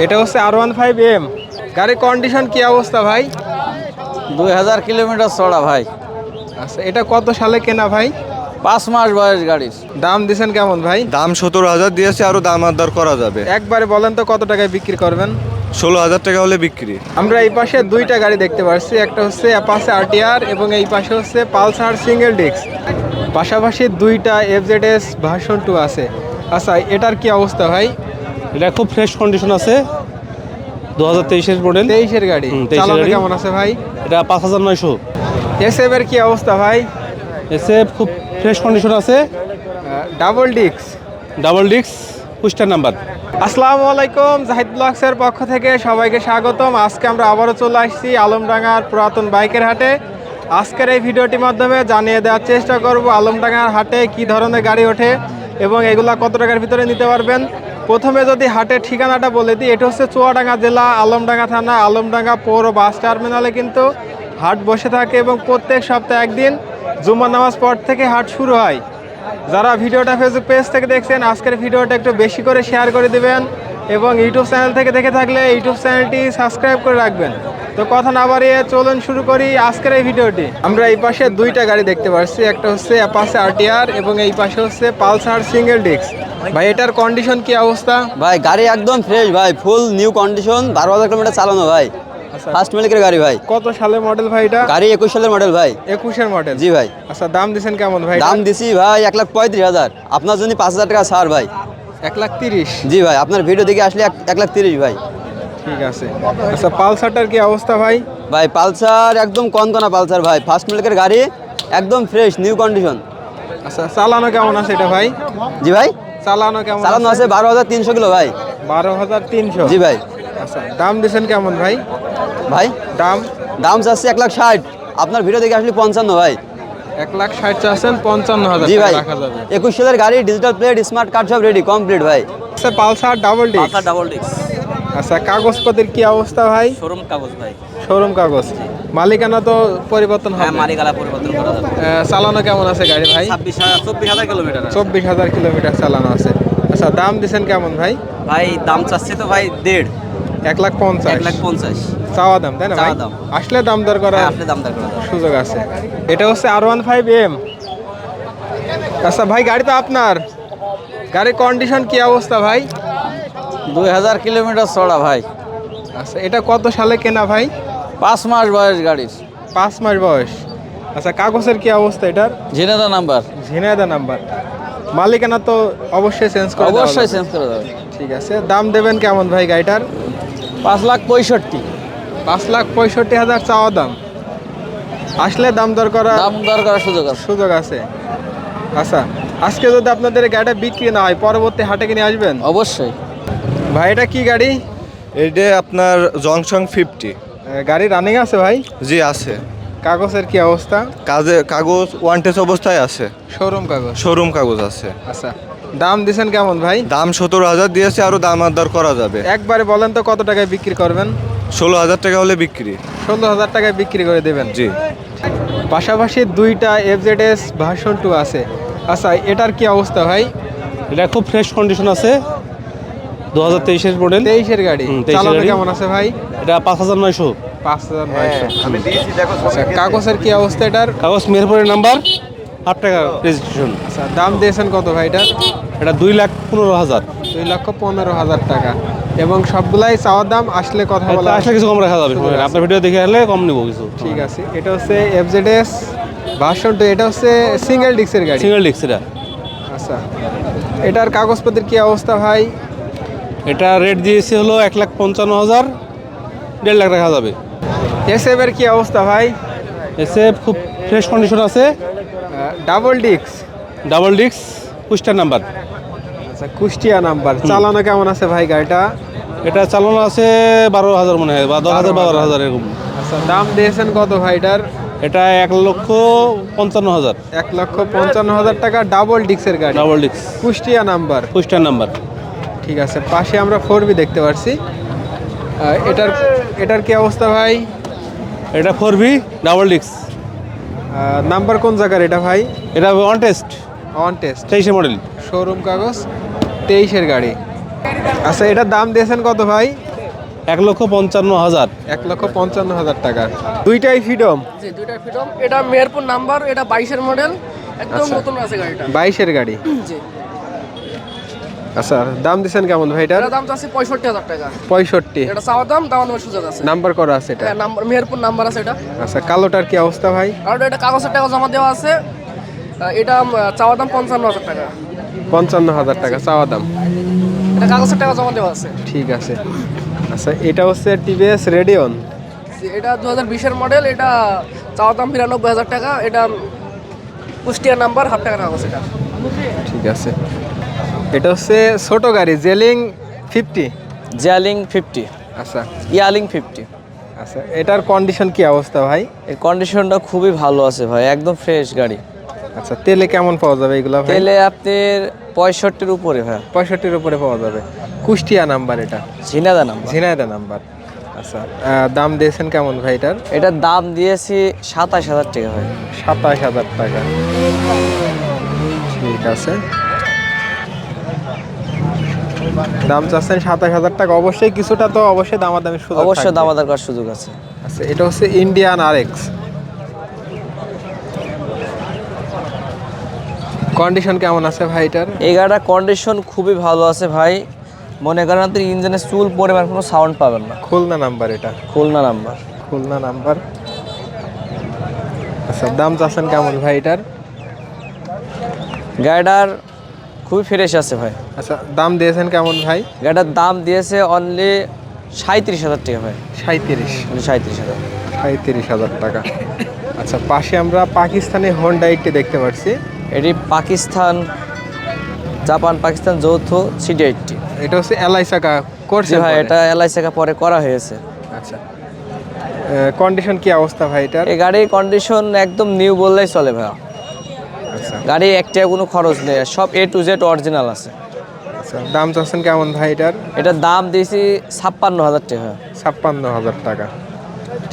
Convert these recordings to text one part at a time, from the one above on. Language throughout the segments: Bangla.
এটা হচ্ছে R15M। গাড়ির কন্ডিশন কি অবস্থা ভাই? 2000 কিলোমিটার চড়া ভাই। আচ্ছা, এটা কত সালে কেনা ভাই? 5 মাস বয়স গাড়ির। দাম দিছেন কেমন ভাই? দাম 17,000 দিয়েছে, আরো দাম দর করা যাবে। একবারে বলেন তো কত টাকায় বিক্রি করবেন? 16,000 টাকা হলে বিক্রি। আমরা এই পাশে দুইটা গাড়ি দেখতে পাচ্ছি, একটা হচ্ছে অ্যাপাচে আরটিআর এবং এই পাশে হচ্ছে পালসার সিঙ্গেল ডিস্ক। পাশাপাশি দুইটা এফজেডএস ভার্সন 2 আছে। আচ্ছা, এটার কি অবস্থা ভাই? এটা খুব ফ্রেশ কন্ডিশন আছে, 2023-এর মডেল। 23-এর গাড়ি। 23-এর চালানো গাড়ি। কেমন আছে ভাই? এটা 5900। এসএফ এর কি অবস্থা ভাই? এসএফ খুব ফ্রেশ কন্ডিশন আছে, ডাবল ডিস্ক। ডাবল ডিস্ক, পুস্টার নাম্বার। আসসালামু আলাইকুম, জাহিদ ব্লগসের পক্ষ থেকে সবাইকে স্বাগতম। আজকে আমরা আবারও চলে আসছি আলমডাঙ্গার পুরাতন বাইকের হাটে। আজকের এই ভিডিওটির মাধ্যমে জানিয়ে দেওয়ার চেষ্টা করব আলমডাঙ্গার হাটে কি ধরনের গাড়ি ওঠে এবং এগুলা কত টাকার ভিতরে নিতে পারবেন। প্রথমে যদি হাটের ঠিকানাটা বলে দিই, এটা হচ্ছে চুয়াডাঙ্গা জেলা, আলমডাঙ্গা থানা, আলমডাঙ্গা পৌর বাস টার্মিনালে কিন্তু হাট বসে থাকে এবং প্রত্যেক সপ্তাহে একদিন জুম্মার নামাজ পর থেকে হাট শুরু হয়। যারা ভিডিওটা ফেসবুক পেজ থেকে দেখছেন, আজকের ভিডিওটা একটু বেশি করে শেয়ার করে দিবেন এবং ইউটিউব চ্যানেল থেকে দেখে থাকলে ইউটিউব চ্যানেলটি সাবস্ক্রাইব করে রাখবেন। তো কথা না বাড়িয়ে চলুন শুরু করি আজকের এই ভিডিওটি। আমরা এই পাশে দুইটা গাড়ি দেখতে পাচ্ছি, একটা হচ্ছে অ্যাপাচে আরটিআর এবং এই পাশে হচ্ছে পালসার সিঙ্গেল ডিস্ক। ভাই, এটার কন্ডিশন কি অবস্থা? ভাই গাড়ি একদম ফ্রেশ ভাই, ফুল নিউ কন্ডিশন, 12,000 কিলোমিটার চালানো ভাই। ফার্স্ট মালিকের গাড়ি ভাই। কত সালের মডেল ভাই এটা? গাড়ি 21 সালের মডেল ভাই। 21-এর মডেল। জি ভাই। আচ্ছা, দাম দিছেন কেমন ভাই? দাম দিছি ভাই 1,35,000। আপনার জন্য 5,000 টাকা ছাড় ভাই। 1,30,000। জি ভাই, আপনার ভিডিও দেখে আসলে 1,30,000 ভাই। ঠিক আছে। আচ্ছা, পালসারটার কি অবস্থা ভাই? ভাই পালসার একদম কনকনা পালসার ভাই, ফার্স্ট মালিকের গাড়ি, একদম ফ্রেশ নিউ কন্ডিশন। আচ্ছা, চালানো কেমন আছে এটা ভাই? জি ভাই, চালানো কেমন চালানো আছে 12,300 কিলো ভাই। 12,300। জি ভাই। আচ্ছা, দাম দিছেন কেমন ভাই? ভাই দাম দাম চাচ্ছে 1,60,000। আপনার ভিডিও দেখে আসলে 55 ভাই। 1,60,000 চাচ্ছেন, 55,000 জি টাকা ভাই, রাখা যাবে। 21 সালের গাড়ি, ডিজিটাল প্লেট, স্মার্ট কার্ড সব রেডি কমপ্লিট ভাই। আচ্ছা, Pulsar double disc. Double disk, আচ্ছা, কাগজপত্রের কি অবস্থা ভাই? শোরুম কাগজ ভাই। শোরুম কাগজ। মালিকানা তো পরিবর্তন হবে? মালিকানা পরিবর্তন করা যাবে। চালানো কেমন আছে গাড়ি ভাই? 24,000 কিলোমিটার। 24,000 কিলোমিটার চালানো আছে। আচ্ছা, দাম দিছেন কেমন ভাই? ভাই দাম চাচ্ছে তো ভাই 1,50,000। 1,50,000। 1,50,000 চাওয়া দাম, তাই না ভাই? চাওয়া দাম। আসলে দাম দর করা আসলে দাম দর করা যাবে। সুযোগ আছে। এটা হচ্ছে R15M। আচ্ছা ভাই, গাড়ি তো আপনার। গাড়ির কন্ডিশন কি অবস্থা ভাই? 2000 কিলোমিটার চড়া ভাই। আচ্ছা, এটা কত সালে কেনা ভাই? 5 মাস বয়স গাড়ির। 5 মাস বয়স। আচ্ছা, কাগজের কি অবস্থা এটার? ঝিনাইদহ নাম্বার। ঝিনাইদহ নাম্বার। মালিকানা তো অবশ্যই চেঞ্জ করে দেওয়া অবশ্যই যাবে। চেঞ্জ করা যাবে। ঠিক আছে। দাম দেবেন কেমন ভাই গাড়িটার? 5,65,000। 5,65,000 চাওয়া দাম। আসলে দাম দর করা দাম দর করার সুযোগ আছে। সুযোগ আছে। আচ্ছা, আজকে যদি আপনাদের এই গাড়িটা বিক্রি না হয়, পরবর্তী হাটে কিনে আসবেন? অবশ্যই। ভাই, এটা কি গাড়ি? এইটা আপনার জংশন 50। গাড়ি রানিং আছে ভাই? জি আছে। কাগজের কি অবস্থা? কাগজ ওয়ান্টেজ অবস্থায় আছে, শোরুম কাগজ। শোরুম কাগজ আছে। আচ্ছা, দাম দিছেন কেমন ভাই? দাম 17,000 দিয়েছে, আরো দাম দর করা যাবে। একবারে বলেন তো কত টাকায় বিক্রি করবেন? 16,000 টাকা হলে বিক্রি। 16,000 টাকায় বিক্রি করে দেবেন। জি। পাশাপাশি দুইটা এফজেডএস ভার্সন 2 আছে। আচ্ছা, এটার কি অবস্থা ভাই? এটা খুব ফ্রেশ কন্ডিশন আছে, 2023-এর মডেল। 23-এর গাড়ি। 23-এর চালানো গাড়ি। কেমন আছে ভাই? এটা 5,900। 5,900। আচ্ছা, কাগজের কি অবস্থা এটার? কাগজ মেহেরপুরের নাম্বার, 8 টাকা রেজিস্ট্রেশন। আচ্ছা, দাম দিয়েছেন কত ভাই এটার? এটা 2,15,000। 2,15,000 টাকা। এবং সবগুলাই চাওয়ার দাম, আসলে কথা বলা আসলে কিছু কম রাখা যাবে। সুযোগ আছে। আপনার ভিডিও দেখে আসলে কম নেবো কিছু। ঠিক আছে। এটা হচ্ছে এফজেডএস ভার্সন 2। এটা হচ্ছে সিঙ্গেল ডিস্কের গাড়ি। সিঙ্গেল ডিস্ক এটা। আচ্ছা, এটার কাগজপত্রের কি অবস্থা ভাই? এটা রেট দিয়েছে হলো 1,55,000, 1,50,000 রাখা যাবে। এসএফ এর কি অবস্থা ভাই? এসএফ খুব ফ্রেশ কন্ডিশন আছে, ডাবল ডিস্ক। ডাবল ডিস্ক, পুস্টার নাম্বার। আচ্ছা, কুষ্টিয়া নাম্বার। চালানো কেমন আছে ভাই গাড়িটা? এটা চালানো আছে 12,000 মনে হয়, বা 10,000 বা 12,000 এরকম। আচ্ছা, দাম দিয়েছেন কত ভাই এটার? এটা 1,55,000। 1,55,000 টাকা, ডাবল ডিস্কের গাড়ি, ডাবল ডিস্ক, কুষ্টিয়া নাম্বার। পুস্টার নাম্বার। ঠিক আছে। পাশে আমরা 4B দেখতে পাচ্ছি। এটার এটার কি অবস্থা ভাই? এটা 4B ডাবল ডিস্ক। নাম্বার কোন জায়গার এটা ভাই? এটা on test, on test. 23 model. Showroom কাগজ, 23-এর গাড়ি। আচ্ছা, এটার দাম দিয়েছেন কত ভাই? 1,55,000। 1,55,000 টাকা। দুইটাই ফ্রিডম। জি দুইটা ফ্রিডম। এটা মেহেরপুর নাম্বার, এটা 22-এর মডেল, একদম আচ্ছা। নতুন আছে গাড়িটা। 22-এর গাড়ি। জি আচ্ছা, দাম দিচ্ছেন কেমন ভাই এটার? এটার দাম চাচ্ছি 65,000 টাকা। 65। এটা চাওয়া দাম, দামানোর সুযোগ আছে। নাম্বার করা আছে এটা? হ্যাঁ নাম্বার, মেহেরপুর নাম্বার আছে এটা। আচ্ছা, কালোটার কি অবস্থা ভাই? আর এটা কাগজের টাকা জমা দেওয়া আছে। এটা চাওয়া দাম 55,000 টাকা। 55,000 টাকা চাওয়া দাম। এটা কাগজের টাকা জমা দেওয়া আছে। ঠিক আছে। আচ্ছা, এটা হচ্ছে টিভিএস রেডিয়ন। জি, এটা 2020-এর মডেল, এটা চাওয়া দাম 92,000 টাকা। এটা কুষ্টিয়া নাম্বার, হাফ টাকা কাগজ এটা। ঠিক আছে। এটা হচ্ছে ছোট গাড়ি, জেলিং 50। জিয়ালিং 50, আচ্ছা ইয়ালিং 50। আচ্ছা, এটার কন্ডিশন কি অবস্থা ভাই? এর কন্ডিশনটা খুবই ভালো আছে ভাই, একদম ফ্রেশ গাড়ি। আচ্ছা, তেলে কেমন পাওয়া যাবে এগুলা ভাই? তেলে আপনার 65-এর উপরে ভাই। 65-র উপরে পাওয়া যাবে। কুষ্টিয়া নাম্বার এটা, ঝিনাদা নাম্বার। ঝিনাইদহ নাম্বার। আচ্ছা, দাম দিয়েছেন কেমন ভাই এটার? এটার দাম দিয়েছি 27,000 টাকা ভাই। 27,000 টাকা। ঠিক আছে, দাম চাচ্ছেন 27,000 টাকা। অবশ্যই কিছুটা তো অবশ্যই দামাদামি সুযোগ অবশ্যই থাকবে। দামাদার করার সুযোগ আছে। আচ্ছা, এটা হচ্ছে ইন্ডিয়ান আরএক্স। কন্ডিশন কেমন আছে ভাই এটার? এই গাড়িটার কন্ডিশন খুবই ভালো আছে ভাই। মনে করেন আপনি ইঞ্জিনের চুল পরিমাণ কোনো সাউন্ড পাবেন না। খুলনা নাম্বার এটা? খুলনা নাম্বার। খুলনা নাম্বার। আচ্ছা, দাম চাচ্ছেন কেমন ভাই এটার? গাড়িটার খুবই ফ্রেশ আছে ভাই। আচ্ছা, দাম দিয়েছেন কেমন ভাই? গাড়িটার দাম দিয়েছে অনলি 37,000 টাকা ভাই। 37। অনলি 37,000। 37,000 টাকা। আচ্ছা, পাশে আমরা পাকিস্তানি হোন্ডা এইটটি দেখতে পাচ্ছি। এটি পাকিস্তান, জাপান পাকিস্তান যৌথ CD80। এটা হচ্ছে এলআই চাকা করছে জি ভাই, এটা এলআই চাকা পরে করা হয়েছে। আচ্ছা, কন্ডিশন কি অবস্থা ভাই এটার? এই গাড়ির কন্ডিশন একদম নিউ বললেই চলে ভাই। আচ্ছা গাড়ি একটা কোনো খরচ নেই, সব A to Z অরিজিনাল আছে। আচ্ছা, দাম চাচ্ছেন কেমন ভাই এটার? এটার দাম দিয়েছি 56,000 টাকা। 56,000 টাকা।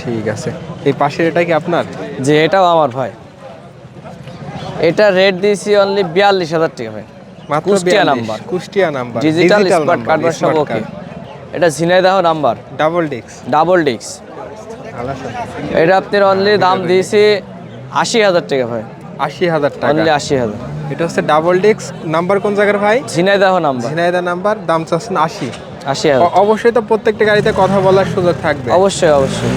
ঠিক আছে। এই পাশের এটা কি আপনার? যে এটাও আমার ভাই। এটা রেট দিয়েছি অনলি 42,000 টাকা ভাই। মাত্র Kushtia 42। Number. Kushtia number, digital smart card সব ওকে। এটা ঝিনাইদহ নাম্বার, ডাবল ডিক্স। ডাবল ডিক্স। এটা আপনার অনলি দাম দিয়েছি 80,000 টাকা ভাই। 80,000 টাকা। অনলি 80,000। এটা হচ্ছে ডাবল ডিক্স। নাম্বার কোন জায়গার ভাই? Jhenaidah number, Jhenaidah number. দাম চাচ্ছেন 80। 80,000। অবশ্যই তো প্রত্যেকটা গাড়িতে কথা বলার সুযোগ থাকবে। অবশ্যই অবশ্যই।